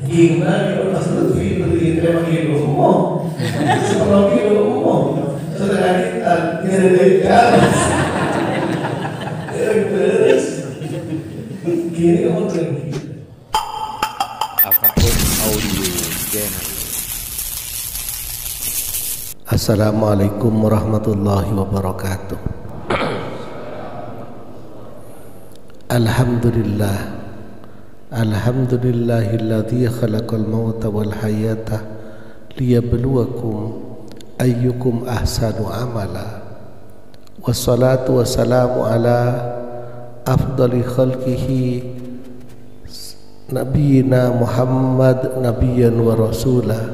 gimana kalau pas lebih terima kilo sepuluh kilo setelah kita nyari garas beres gini kamu tinggi AKM Audio Channel. Assalamualaikum warahmatullahi wabarakatuh. Alhamdulillahilladzi khalaqal mauta wal hayata liyabluwakum ayyukum ahsanu amala. Wassalatu wassalamu ala afdali khalqihi nabiyina Muhammad nabiyyan wa rasulah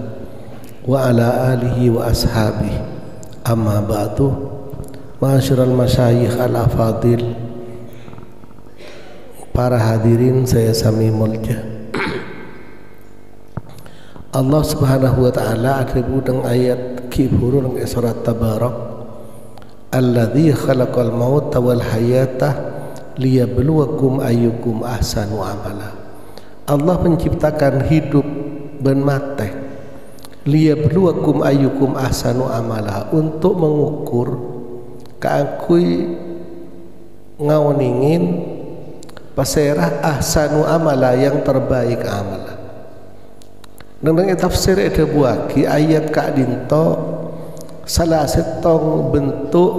wa ala alihi wa ashabihi. Amma ba'du. Ma'asyiral masyayikh al-afadil, para hadirin saya sami mulja. Allah Subhanahu wa taala atribut dengan ayat kiburu dengan surat Tabarak, alladzi khalaqal mauta wal hayata liyabluwakum ayyukum ahsanu amala. Allah menciptakan hidup dan mati, liyabluwakum ayyukum ahsanu amala, untuk mengukur kaakui ngauningin paserah ahsanu amala, yang terbaik amala. Nang tafsir ada buaki ayat kak dinto salah setong bentuk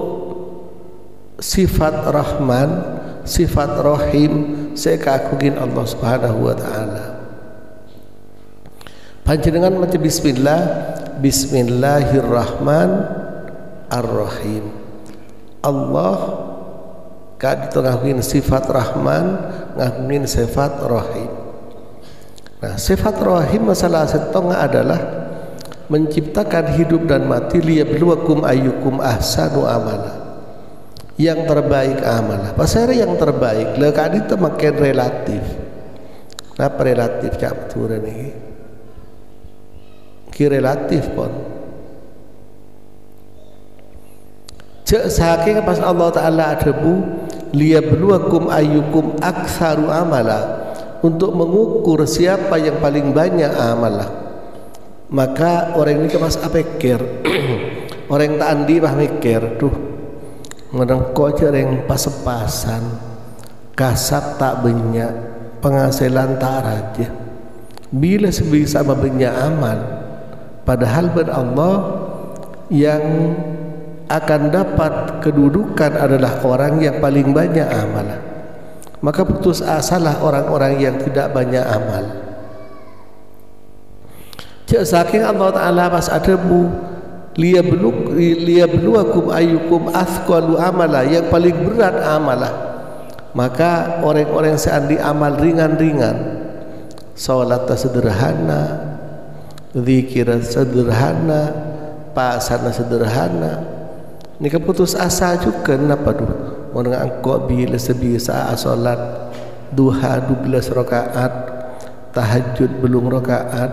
sifat Rahman, sifat Rahim sekakugin Allah Subhanahu wa taala. Panjenengan maca bismillah, bismillahirrahmanirrahim. Allah kad itu ngakuin sifat Rahman, ngakuin sifat Rahim. Nah, sifat Rahim masalah setong adalah menciptakan hidup dan mati, liyabluwakum ayyukum ahsanu amala, yang terbaik amala. Pasal yang terbaik le kad itu makin relatif. Napa relatif cak betul ini? Ki relatif pun. Cek saking pas Allah Ta'ala adebu liyabluwakum ayyukum aktsaru amala, untuk mengukur siapa yang paling banyak amalah. Maka orang ini kemas apikir orang tak andi bah mikir tuh ngedengko aja yang pas-pasan, kasat tak banyak, penghasilan tak raja, bila sebisa banyak amal, padahal ber Allah yang akan dapat kedudukan adalah orang yang paling banyak amal. Maka putus asalah orang-orang yang tidak banyak amal. Cek saking Allah Ta'ala pas adebu liyabluwakum ayyukum athqalu amala, yang paling berat amalah. Maka orang-orang yang seandi amal ringan-ringan, salat sederhana, zikir sederhana, pasana sederhana, ini keputus asa juga. Kenapa tuh orang angkok bila sebisa salat duha 12 rakaat, tahajud belum rakaat,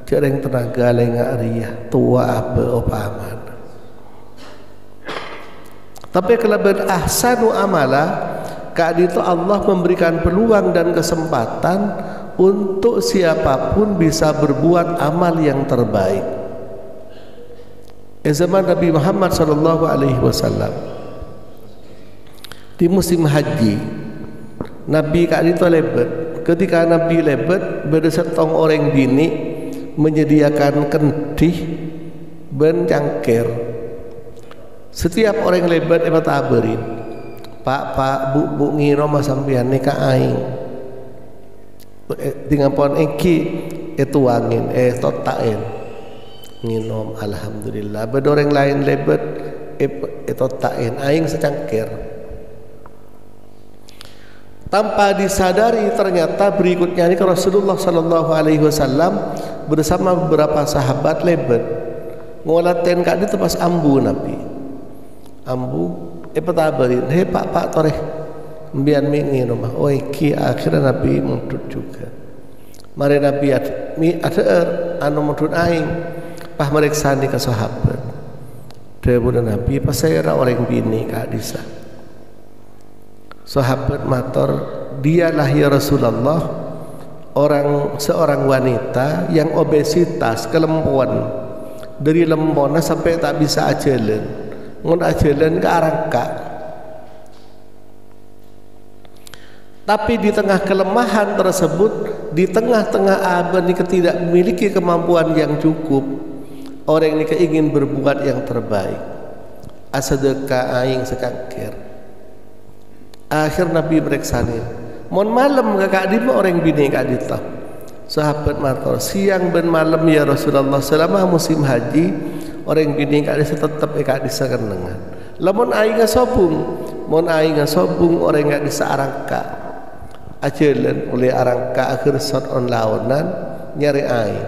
cereng tenaga lengak riyah tua apa opaman. Tapi kalau berahsanu amala, kali itu Allah memberikan peluang dan kesempatan untuk siapapun bisa berbuat amal yang terbaik. Zaman Nabi Muhammad sallallahu alaihi wasallam di musim haji, Nabi kali itu lebet. Ketika Nabi lebet, bersetong orang bini menyediakan kendih ben cangkir. Setiap orang lebet emang taberin, Pak bu ngiro mas sampean nikah aing, tinggal pon eki itu angin totain nginom alhamdulillah. Bedoreng lain lebet itu tain aing secangkir. Tanpa disadari ternyata berikutnya ini Rasulullah Sallallahu Alaihi Wasallam bersama beberapa sahabat lebet ngolaten kak itu pas ambu Nabi ambu petabarin hei pak toreh mbian mingin rumah ki akhirnya Nabi mudut juga. Mari Nabi ada anu mudut aing pah meriksa ni ke sahabat dewa Nabi pas saya orang bini kak disa. Sahabat mator, dialah ya Rasulullah seorang wanita yang obesitas, kelempuan, dari lempona sampai tak bisa ajalan, ngon ajalan ke arangka. Tapi di tengah kelemahan tersebut, di tengah-tengah abad ini tidak memiliki kemampuan yang cukup, orang ini ingin berbuat yang terbaik. Asadaka aing sekangkir. Akhir Nabi bereksanin. Mon malam kakak di orang bini kak dita. Sahabat matur, siang ben malam ya Rasulullah selama musim haji orang bini kak disa tetap kak disa kenengan. Lamun aing ngasobung, mon aing ngasobung orang kak disa arangka. Ajalan oleh arangka akhir sot on laonan nyari aing.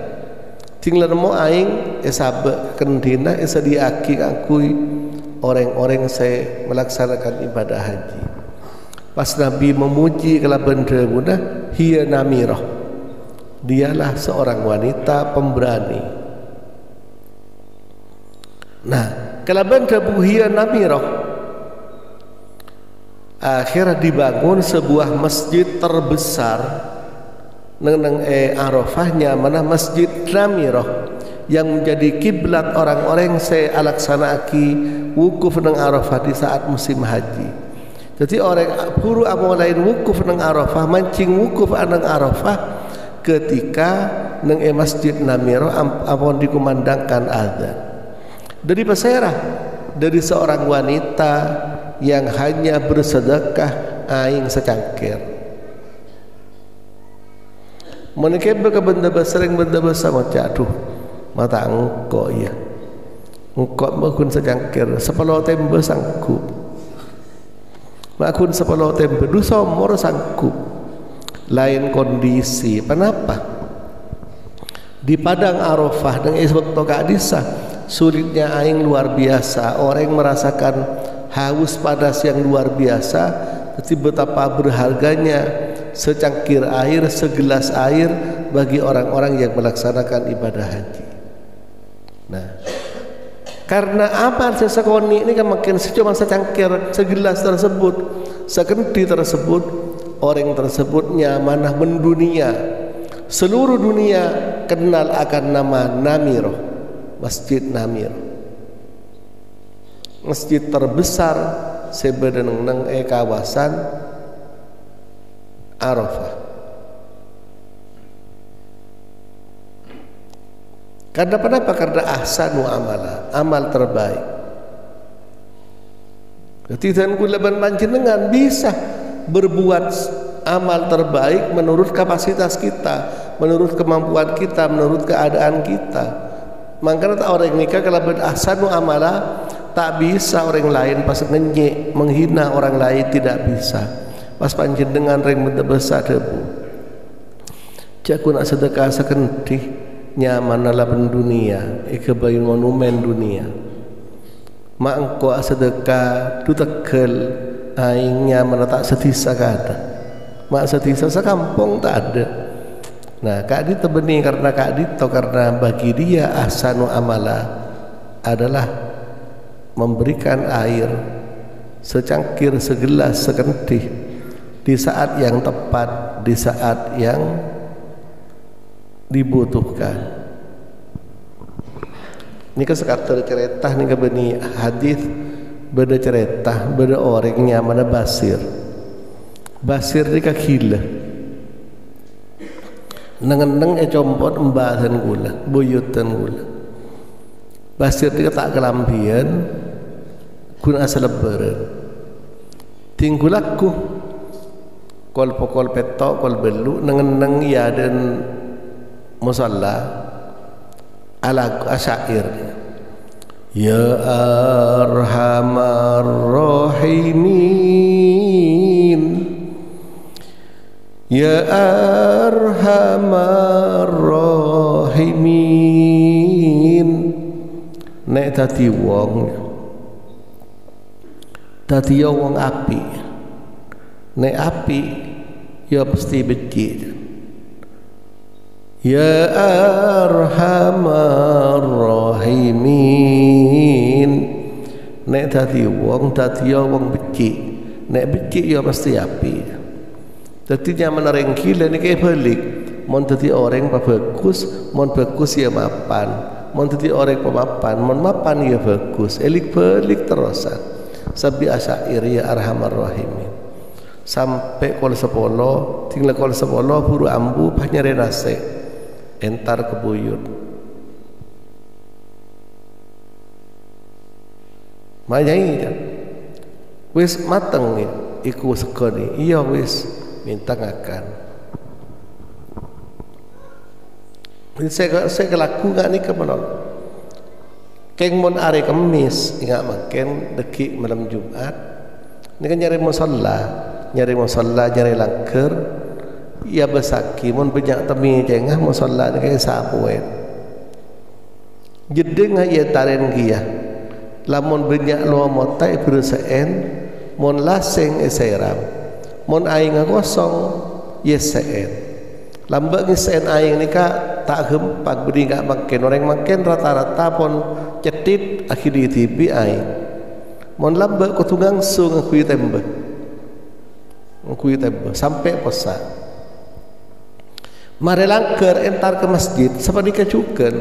Tinggal mo aing esabe kendina esadiaki kakui orang-orang saya melaksanakan ibadah haji. Pas Nabi memuji kelaban debuna, hiya namirah. Dialah seorang wanita pemberani. Nah, kelaban debu hiya namirah. Akhirnya dibangun sebuah masjid terbesar neng Arafahnya mana Masjid Namirah yang menjadi kiblat orang-orang saya alaksanaki wukuf neng Arafah di saat musim haji. Jadi orang guru amal lain wukuf neng Arafah, mancing wukuf neng Arafah ketika neng Masjid Namirah ampun dikumandangkan azan. Dari peserah dari seorang wanita yang hanya bersedekah aing secangkir. Menikah benda sering benda sama jatuh mata engkau ya, engkau makun secangkir sepuluh tembe sanggup, makun sepuluh tembe du somor sanggup. Lain kondisi, kenapa? Di padang Arafah dengan waktu kadisa sulitnya aing luar biasa. Orang merasakan haus padas yang luar biasa, tapi betapa berharganya secangkir air, segelas air bagi orang-orang yang melaksanakan ibadah haji. Nah, karena amal sesekoni ini kan makin cuma secangkir, segelas tersebut, sekendi tersebut, orang tersebut nyamanah mendunia. Seluruh dunia kenal akan nama Namirah, Masjid Namirah, masjid terbesar sebenarnya kawasan Arafah. Karena kenapa? Karena ahsanu amala, amal terbaik. Ketidan kulaban panjenengan bisa berbuat amal terbaik menurut kapasitas kita, menurut kemampuan kita, menurut keadaan kita. Makanya orang nikah kalau ahsanu amala tak bisa orang lain pas ngenyek menghina orang lain, tidak bisa. Pas panjenengan reng besar debu jakun sedekah sekentih nyaman dalam dunia ikebayu monumen dunia mak engko sedekah tu tekel aing nyaman tak setisa kada mak setisa sekampung tak ada. Nah kak di tebeni karena kak di to karena bagi dia ahsanu amala adalah memberikan air secangkir, segelas, sekentih di saat yang tepat, di saat yang dibutuhkan. Ini ke sekadar cerita nih ke beni hadis beda cerita beda orangnya mana basir di kakila neng compot embahan gula buyutan gula basir di tak kelampian kun asal lebaran tinggulaku kol pokol petok kol belu neng ya dan musalla ala asyair ya arhamar rahimin ya arhamar rahimin. Nek dadi wong api, nek api ya pasti benci. Ya arhamar rahimin. Nek dadi wong benci, nek benci ya pasti api. Dadi nyaman rengkile niki balik mon dadi orang bagus, mon bagus ya mapan, mon dadi orang pemapan, mon mapan ya bagus. Elik balik terusan. Sabi asyair ya arhamar rahimin. Sampai kol 10, tinggal kol 10 buru ambu pas nyari nase. Entar kebuyut. Manyai kan. Wis mateng nih, iku sekoni. Iya wis minta ngakan. Saya kelaku nggak nih kemenon. Keng mon are Kemis, ingat makan deki malam Jumat. Ini kan nyari musalla, nyari langker. Ia besaki mon banyak temi jengah musalla ni kayak sapuet. Jedeng ia taren kia. Lamun banyak lo motai berusaen. Mon laseng eseram, mon aing kosong yesen. Lambat ngisen aing ni kak tak gempak beri ngak makan orang makan rata-rata pon cetit akhir di tibi aing. Mon lambat ko tunggang sung ngakui tembak sampai posa. Mari langker entar ke masjid seperti kecuken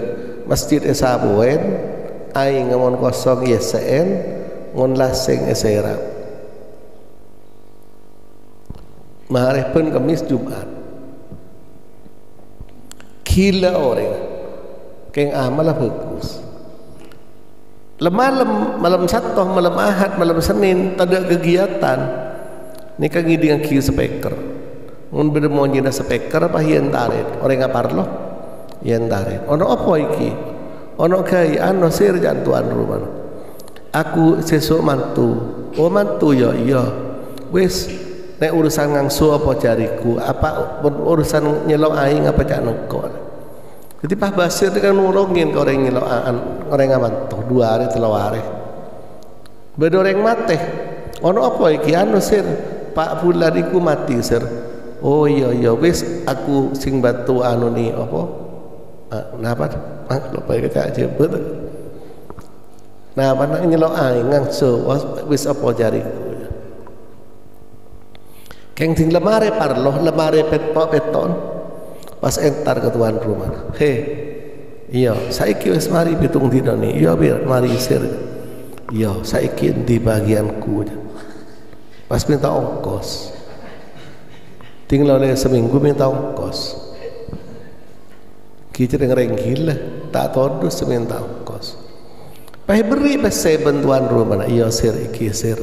masjid esabuen aing mon kosong yesen, mon laseng eseram. Mari pun Kamis Jumat. Gila orang. Keng amal bagus. Malam Sabtu, malam Ahad, malam Senin tak ada kegiatan. Ni kan ngiding ki speaker. Mun beda mau nyina speaker apa hien tarik. Orang ngapar loh. Hien tarik. Ono apa iki? Ono kai ano sir jantuan rumah. Aku sesuk mantu. Oh mantu ya iya. Wis nek urusan ngangsu apa jariku, apa urusan nyelok aing apa cak nukon. Jadi Pak Basir kan nulungin ke orang nyelok orang aman tuh 2 hari 3 hari. Beda orang mati. Ono apa iki anu sir? Pak Bulan iku mati sir. Oh iya wis aku sing bantu anu ni apa? Napa? Lupa cak jebet. Nah, apa nak nyelok aing ngangsu wis apa jariku. Keng ting lemare parloh, lemare peton pas entar ke tuan rumah. Iya, saiki wis mari pitung dina ni. Iya bir mari sir. Iya, saiki di bagianku. Pas minta ongkos. Tinggal oleh seminggu minta ongkos. Kita dengerin gila, tak todus minta ongkos. Pai beri pasai bantuan rumah. Iya sir iki sir.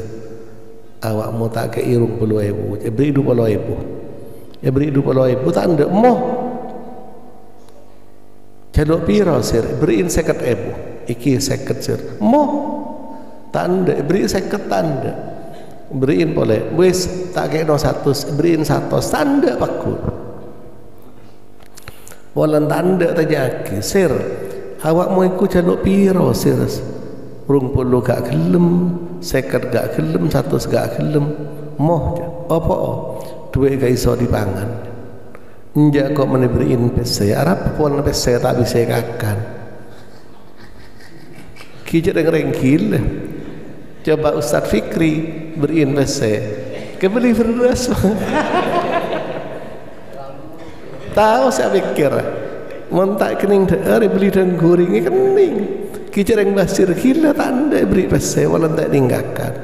Awakmu tak ke irung 20.000, beri 20.000. Beri 20.000 tak ada moh. Jaluk piro sir, beriin 50.000. Iki 50 sir. Moh. Tak ada, beri 50 tanda. Beriin boleh. Wis tak ke 100, beriin 100 tanda pakun. Walan tanda tajaki sir. Awakmu iku jaluk piro sir. 20 gak gelem, 50 gak gelem, 100 gak gelem. Moh apa duit gak iso dipangan. Njak kok meniberiin pese Arab pun pese tak bisa kakan. Kijak dengerin gila. Coba Ustaz Fikri beriin pese kebeli beras. Tahu saya pikir montak kening daerah beli dan gorengi kening. Kijak yang basir gila tanda beri pese walau tak tinggalkan.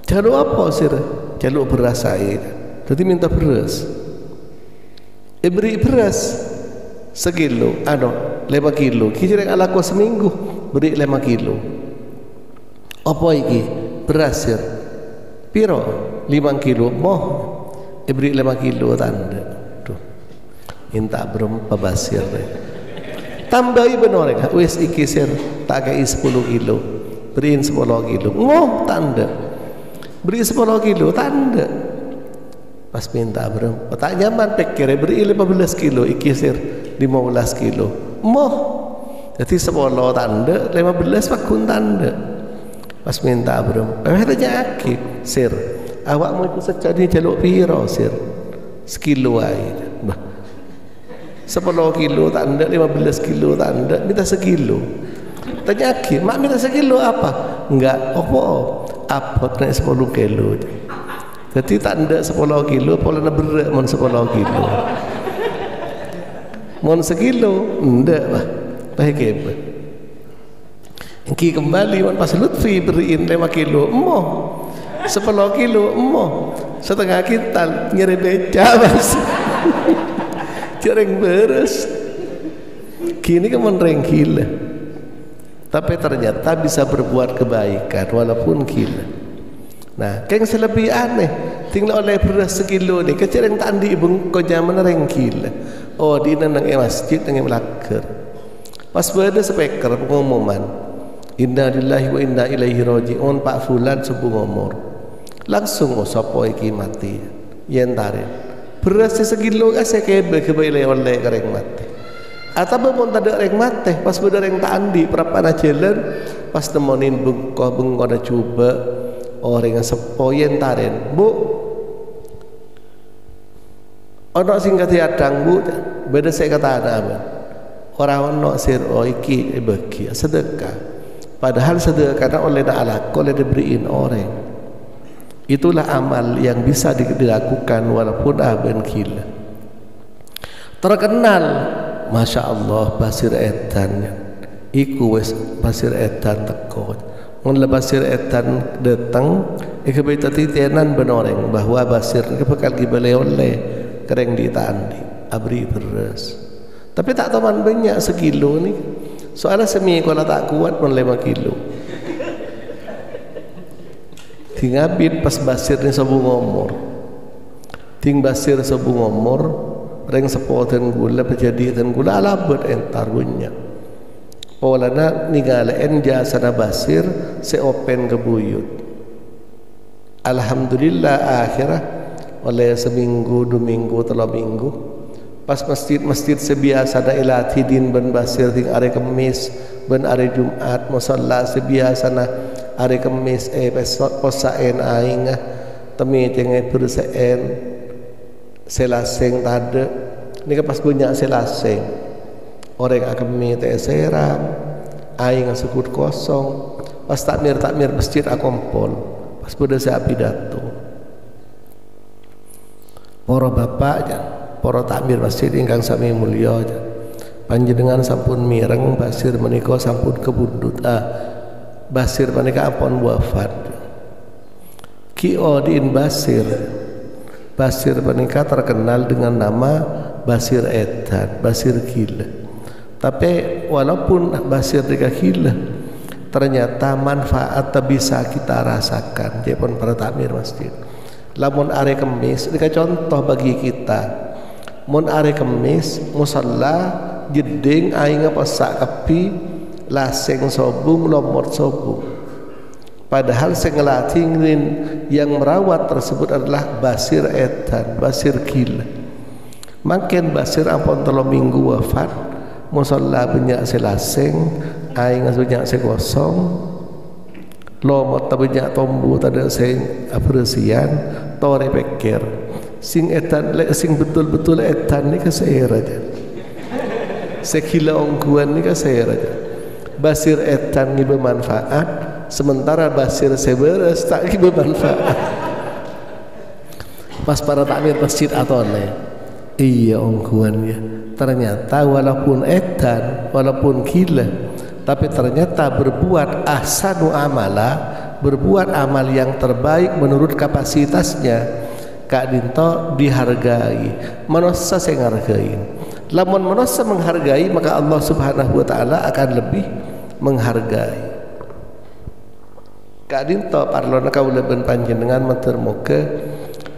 Jaluk apa sir? Jaluk beras air. Jadi minta beras. Beri beras sekilo, 5 kilo. Kijak yang alaku seminggu beri 5 kilo. Apa iki? Beras sir. Piro? 5 kilo. Moh. Beri 5 kilo tanda. Tuh. Minta berapa basir deh. Tambahi benar kan? Wes iki sir tak kei 10 kilo. Beriin 10 kilo. Ngoh tanda. Beri 10 kilo tanda. Pas minta berapa? Tak nyaman pikir beri 15 kilo. Iki sir 15 kilo. Moh. Jadi 10 tanda, 15 pakun tanda. Pas minta berapa? Tanya aki sir. Awakmu itu secari jaluk piro sir? Sekilo air. 10 kilo tanda, 15 kilo tanda, minta sekilo. Tanya lagi, mak minta sekilo apa? Enggak, apa naik 10 kilo. Jadi tanda 10 kilo, pola berat mon 10 kilo. Mon sekilo ndak bah baik apa ki kembali mon pas Lutfi beriin 5 kilo emoh 10 kilo emoh setengah kintal nyeri beca mas cereng beres kini kan mon gila tapi ternyata bisa berbuat kebaikan walaupun gila. Nah keng selebih aneh tinggal oleh beras sekilo ni kecereng tandi ibung ko zaman reng gila. Oh di nang masjid nang melakar. Pas beda speaker pengumuman. Inna lillahi wa inna ilaihi raji'un Pak Fulan sebu ngomor. Langsung sapa iki mati. Yen tare. Beras sekilo ase kebe kebele oleh kereng mati. Atau pun tak ada reng mati. Pas beda reng tandi perapana jalan pas nemonin bengko ada coba orang sepo yen taren. Bu ono sing kate adang bu beda saya kata ada apa orang ono sir iki bagi sedekah padahal sedekah karena oleh Allah oleh diberiin orang itulah amal yang bisa dilakukan walaupun aben gila terkenal Masya Allah Basir Edan iku wes Basir Edan teko mun Basir Edan datang iku beta titianan benoreng bahwa Basir bakal gibale oleh kereng ditandi abri beras tapi tak taman banyak sekilo ni soalnya semi kalau tak kuat pun 5 kilo tinggal bit pas Basir ni sebu ngomor ting Basir sebu ngomor reng sepoten gula berjadi dan gula alabet entar bunyak polana ningalain jasana Basir se open kebuyut alhamdulillah akhirah oleh seminggu, 2 minggu, 3 minggu pas masjid-masjid sebiasa na ilatidin ben Basir ting hari Kemis ben hari Jumat musalla sebiasa na hari Kemis posaen aing temi tenge berseen selaseng tade ni pas banyak selaseng orang akemi teh seram aing sukut kosong pas takmir masjid akompol pas pada saya pidato para bapak para takmir masjid ingkang sami mulya panjenengan sampun mireng Basir menika sampun kebundut Basir menika ampun wafat Ki Odin Basir menika terkenal dengan nama Basir Edan Basir gila tapi walaupun Basir juga gila ternyata manfaat bisa kita rasakan jepun para takmir masjid lamun are Kemis ini contoh bagi kita mun are Kemis musalla jeding aing pasak kapi laseng sobung lomot sobung padahal sing ngelatingin yang merawat tersebut adalah Basir Edan Basir gila makin Basir ampun 3 minggu wafat musalla banyak selaseng aing banyak sekosong lomot banyak tombu tada sing apresian tore pikir sing edan sing betul-betul edan ni kasair aja sekila ongguan ni kasair aja Basir edan ni bermanfaat sementara Basir seberes tak bermanfaat pas para takmir masjid atau ne iya ongguannya ternyata walaupun edan walaupun gila tapi ternyata berbuat ahsanu amala berbuat amal yang terbaik menurut kapasitasnya Kak Dinto dihargai manusia sing ngargai lamun manusia menghargai maka Allah Subhanahu wa taala akan lebih menghargai Kak Dinto parlona kaula ben panjenengan matur muga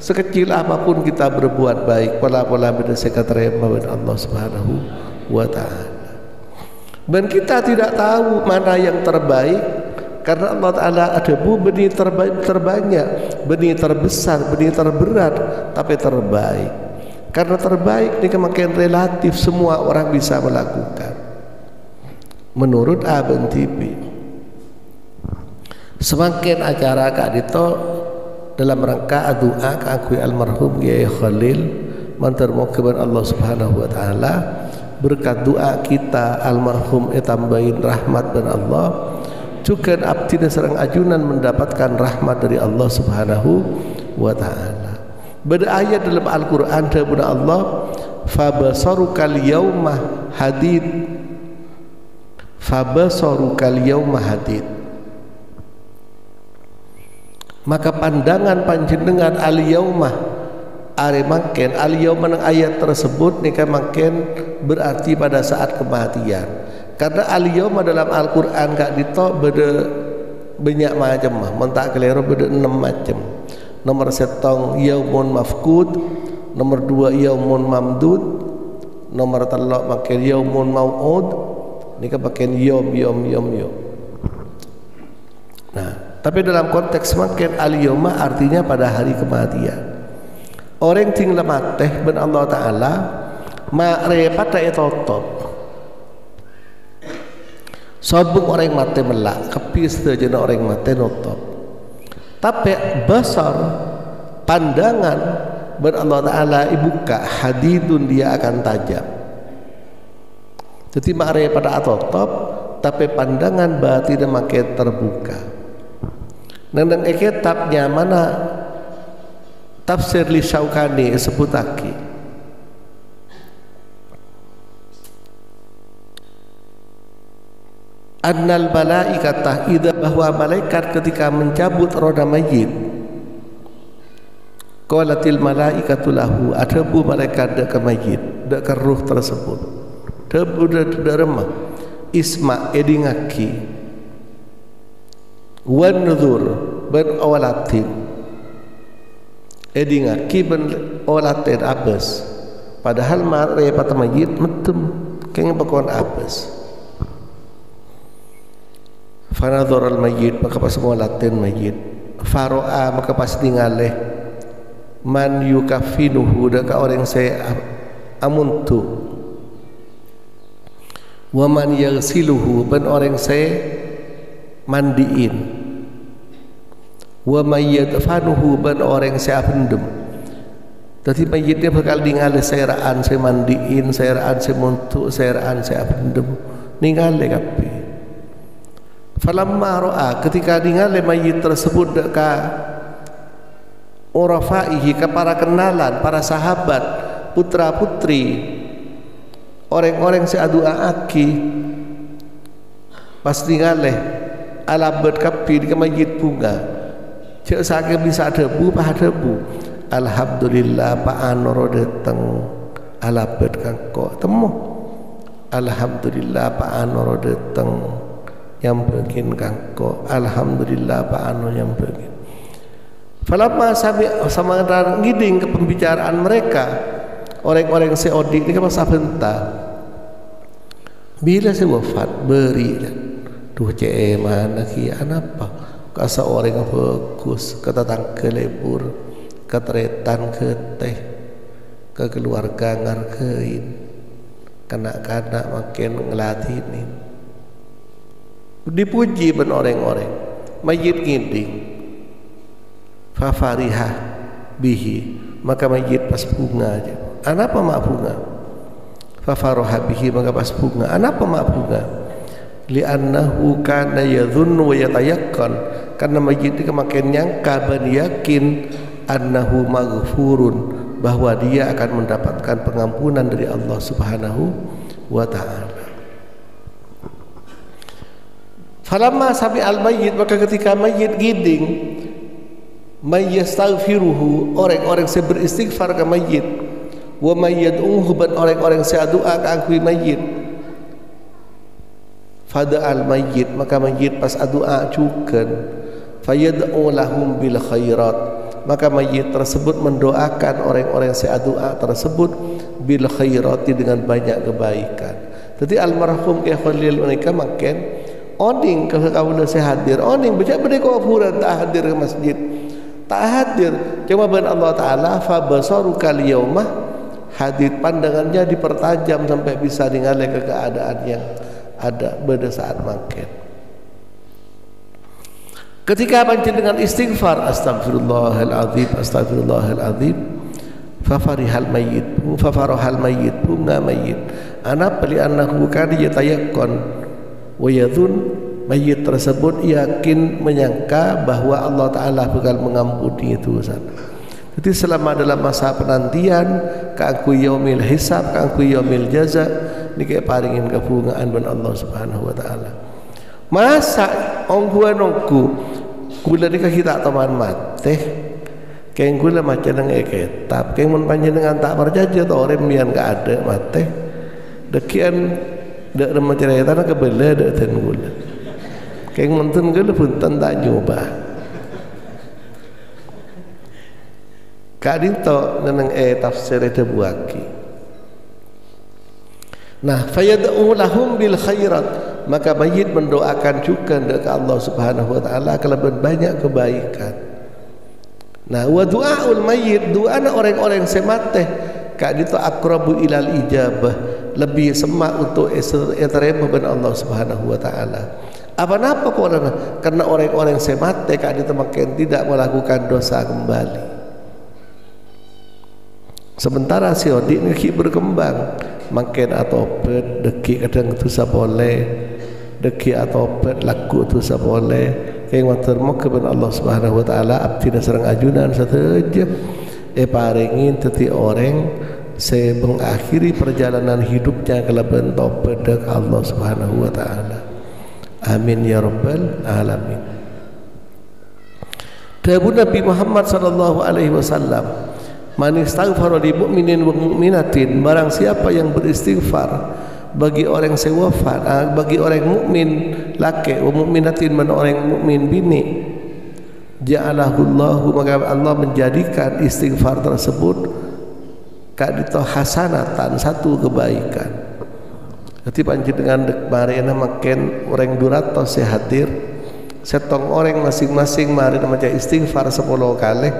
sekecil apapun kita berbuat baik pola-pola beda sekaterema Allah Subhanahu wa taala dan kita tidak tahu mana yang terbaik karena Allah Ta'ala ada benih terbanyak benih terbesar, benih terberat tapi terbaik karena terbaik ini kemakin relatif semua orang bisa melakukan menurut Aben TV semakin acara Kak Dito dalam rangka doa keakui almarhum Kiai Khalil mantarmoga Allah Subhanahu wa taala berkat doa kita almarhum tambahin rahmat dan Allah juga abdi serang ajunan mendapatkan rahmat dari Allah Subhanahu wa taala. Beda ayat dalam Al-Qur'an daripada Allah fabasarukal yauma hadid, fabasarukal yauma hadid, maka pandangan panjenengan al yauma are mangken. Al yauma nang ayat tersebut nika mangken berarti pada saat kematian, karena al yauma dalam Al-Qur'an gak ditok beda banyak macam mah, mentak keliru beda 6 macam. Nomor 1 yaumun mafqud, nomor 2 yaumun mamdud, nomor 3 makin yaumun mau'ud, nika pakai yom. Nah, tapi dalam konteks makin al-yauma artinya pada hari kematian. Orang tinggal mati ben Allah Taala mak repat tak totop. Sabuk orang mati melak, kepis saja orang mati notop. Tapi basar pandangan ben Allah Taala ibuka hadidun, dia akan tajam. Jadi mak repat tak totop, tapi pandangan batin makin terbuka. Nang kitabnya mana tafsir li Syaukani sebutaki annal malaikatah idza, bahwa malaikat ketika mencabut roda mayit, qalatil malaikatu lahu, adabu malaikat dak ke mayit, dak ke ruh tersebut, debu dak remah isma edingaki wan nuzur ben awalatin, edingaki ben awalatin abes, padahal mare pat mayit metem keng bakon abes. Fanadhar al-mayyit, maka pas mulatin mayit, faro'a, maka pas tingaleh man yukafinuhu, daka orang saya amuntu, wa man yaghsiluhu, ben orang saya mandiin, wa man yadfanuhu, ben orang saya pendem. Jadi mayitnya bakal tingaleh saya raan, saya mandiin, saya raan, saya muntu, saya raan, saya pendem, ningaleh kabeh. Falamma ro'a, ketika ningali mayit tersebut ka urafaihi, ke para kenalan, para sahabat, putra putri, orang-orang seadua aki, pas ningali alabet kapi ke mayit bunga, cek sakit bisa debu, pah debu. Alhamdulillah Pak Anoro dateng alabet kangko temu. Alhamdulillah Pak Anoro dateng yang begin kangko, alhamdulillah Pak Anu yang begin. Falamma sama ngiding ke pembicaraan mereka, orang-orang seodik ini kan sabenta. Bila saya wafat beri, duh cee mana kian apa? Kasa orang fokus, kata tangke lebur, ketretan ke teh, ke keluarga ngarkein, kanak-kanak makin ngelatinin. Dipuji ben orang-orang mayit ngiding, fafariha bihi, maka mayit pas bunga aja. Anapa mak bunga? Fafaroha bihi, maka pas bunga. Anapa mak bunga? Li'annahu kana yadhunnu wa yatayaqqan, karena mayit itu makin nyangka dan yakin annahu maghfurun, bahwa dia akan mendapatkan pengampunan dari Allah Subhanahu wa ta'ala. Falamma sami al-mayyit, maka ketika mayit giding, mayyastaghfiruhu, orang-orang yang beristighfar ke mayit, wa mayyad'uhu, ban orang-orang yang doa ke angkui mayit, fada al-mayyit, maka mayit pas doa cuken, fayad'u lahum bil khairat, maka mayit tersebut mendoakan orang-orang yang doa tersebut bil khairati, dengan banyak kebaikan. Jadi almarhum ke Khalil mereka makin oning ke kaula saya hadir, oning baca bade kuburan tak hadir ke masjid, tak hadir, cuma ben Allah Taala fa basarukal yauma hadid, pandangannya dipertajam sampai bisa ningali ke keadaan yang ada pada saat makin. Ketika panjenengan istighfar astagfirullahaladzim, astagfirullahaladzim, fafarihal mayyit, fafarahal mayyit, bunga mayyit, ana pali annahu kana yatayaqqan wayadun, mayit tersebut yakin menyangka bahwa Allah Ta'ala bakal mengampuni dosa. Jadi selama dalam masa penantian kanggo yaumil hisab, kanggo yaumil jaza niki paringin kabungaan ben Allah Subhanahu wa taala. Masa ongguan ongku kula nika kita teman mate keng kula maca nang kitab keng mun panjenengan tak percaya to ore mian ka ada mate dekian dak rema cerita na kebele dak ten kula keng munten kula punten tak nyoba kadito nang tafsir itu buaki. Nah, fayad'u lahum bil khairat, maka mayit mendoakan juga kepada Allah Subhanahu wa taala kelebihan banyak kebaikan. Nah, wa du'aul mayyit, doa orang-orang semate kadito aqrabu ilal ijabah, lebih semak untuk terima kepada Allah Subhanahu wa taala. Apa napa karena orang-orang semate kadito makin tidak melakukan dosa kembali. Sementara si odik ni berkembang makin atau pet deki kadang tu boleh deki atau pet laku tu boleh yang matur kepada Allah Subhanahu wa taala abdi serang ajunan sateja paringin teti orang se mengakhiri perjalanan hidupnya kelebihan taubat dek Allah Subhanahu wa taala. Amin ya rabbal alamin. Dawu Nabi Muhammad sallallahu alaihi wasallam, man istaghfara lil mu'minin wa mu'minatin, barang siapa yang beristighfar bagi orang sewafat, bagi orang mukmin laki wa mu'minatin man orang mukmin bini, ja'alahullahu, maka Allah menjadikan istighfar tersebut kadito hasanatan, satu kebaikan. Jadi panjenengan dek marina makin orang duratos hadir setong orang masing-masing mari maca istighfar 10 kali,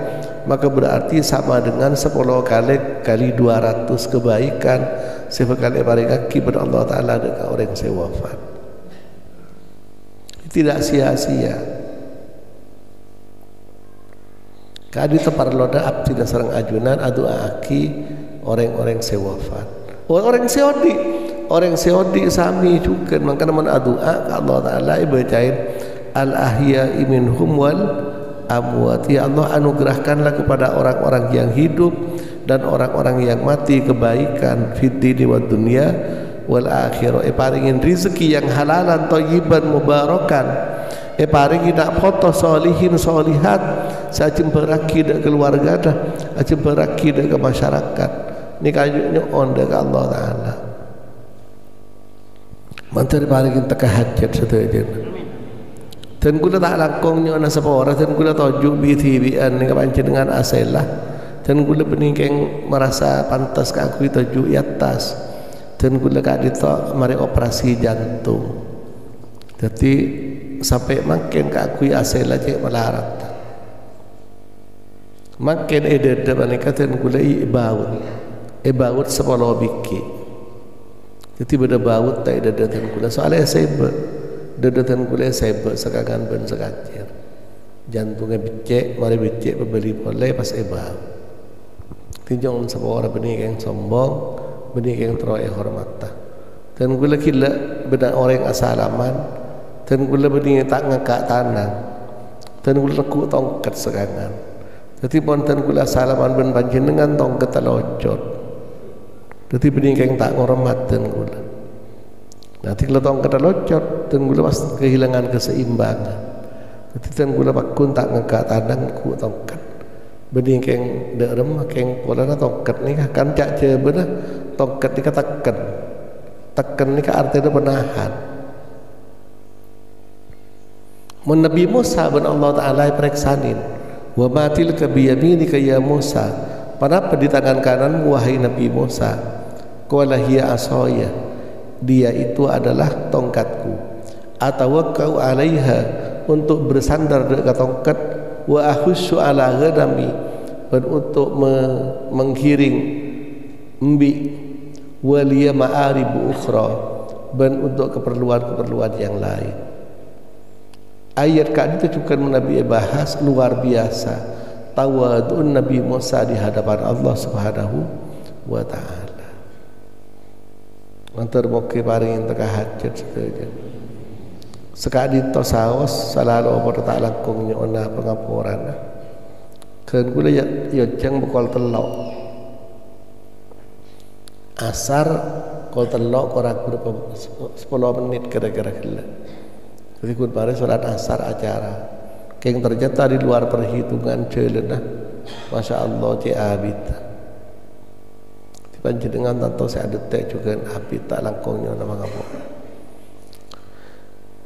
maka berarti sama dengan 10 kali kali 200 kebaikan sekali paringaki kepada Allah taala dekat orang yang wafat. Tidak sia-sia. Kadi teparloda abdi sareng ajunan aduaki orang-orang wafat. Orang seodi sami juga makanya man adua ke Allah taala ibacain al ahya'i minhum wal amwat. Ya Allah, anugerahkanlah kepada orang-orang yang hidup dan orang-orang yang mati kebaikan fid dini wad dunya wal akhirah. Paringin rezeki yang halalan thayyiban mubarakan. Paringin nak foto solihin solihat sajemperaki dak keluarga dah, ajemperaki dak ke masyarakat. Ni kayunya onda ke Allah taala. Mantar paringin teka hajat sedaja. Dan kula tak langkongnya ana sepora dan kula tojuk BTBN dengan panjenengan aselah dan kula peningkeng merasa pantas ke aku tojuk atas dan kula kadito mari operasi jantung. Jadi sampai makin ke aku aselah cek melarat. Makin ededa manika dan kula ibaut sepuluh biki. Jadi beda baut tak ededa dan kula soalnya saya dedatan kuliah sebab sekagan ben sekacir jantungnya becek mari becek beli boleh pas ebal tinjong sebuah orang benih yang sombong benih yang teroy hormata dan gula kila beda orang asalaman dan gula benih tak ngekak tanang dan gula lekuk tongkat sekagan jadi ponten gula asalaman ben panjenengan tongkat telocot jadi benih yang tak ngormat dan gula nanti kalau tong kata locot dan gula pas kehilangan keseimbangan. Nanti dan gula pakun tak ngangkat tandang ku tongkat. Bening keng derem keng pola na tongkat ni kan cak je bener tongkat ni tekan. Tekan ni artinya penahan. Mun Nabi Musa bin Allah Taala periksanin. Wa matil ka biyaminika ya Musa. Kenapa di tangan kanan wahai Nabi Musa? Qala hiya asaya. Dia itu adalah tongkatku. Atawakkau alaiha, untuk bersandar dekat tongkat. Wa ahussu ala ghadami, dan untuk menggiring embi. Wa liya ma'aribu ukhra, dan untuk keperluan-keperluan yang lain. Ayat kali itu juga Nabi bahas luar biasa tawadun Nabi Musa di hadapan Allah Subhanahu wa taala. Mantar moke paringin teka hajat sedaja. Sekali to saos selalu apa tak langkungnya ona pengapuran. Kan kula ya jeng bekal telok. Asar kol telok kurang berapa 10 menit kira-kira gila. Jadi kun pare salat asar acara. Keng ternyata di luar perhitungan ceuleuh. Masya Allah ci abid. Panjenengan tanto saya detek juga abid tak langkongnya nama kamu.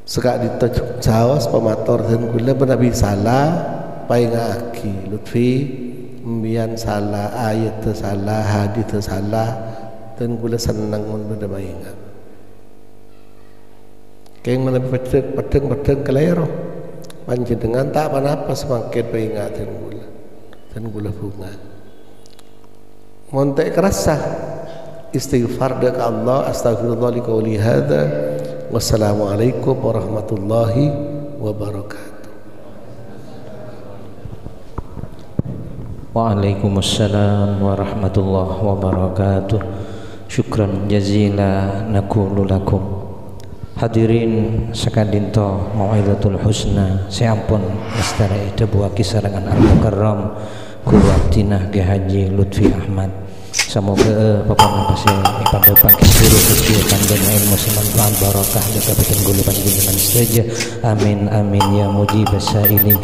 Sekak dito cawas pemator dan gula benabi salah. Painga aki Lutfi mbian salah ayat tu salah hadis tu salah dan gula senang mun benda mainga keng mana pedeng kelero panjenengan tak apa-apa semakin painga dan gula bunga montek kerasa istighfar dekat Allah astagfirullah li qouli hadza wassalamualaikum warahmatullahi wabarakatuh. Waalaikumsalam warahmatullahi wabarakatuh. Syukran jazila naqulu lakum. Hadirin sakadinto mau'izatul husna sampun lestari debuah kisarangan al-mukarram guru abdinah Ki Haji Lutfi Ahmad. Semoga paparan pasir pada pagi seluruh kegiatan dan ilmu semanfaat barakah dan kebetulan gulu panjenengan saja. Amin amin ya mujibas sa'ilin.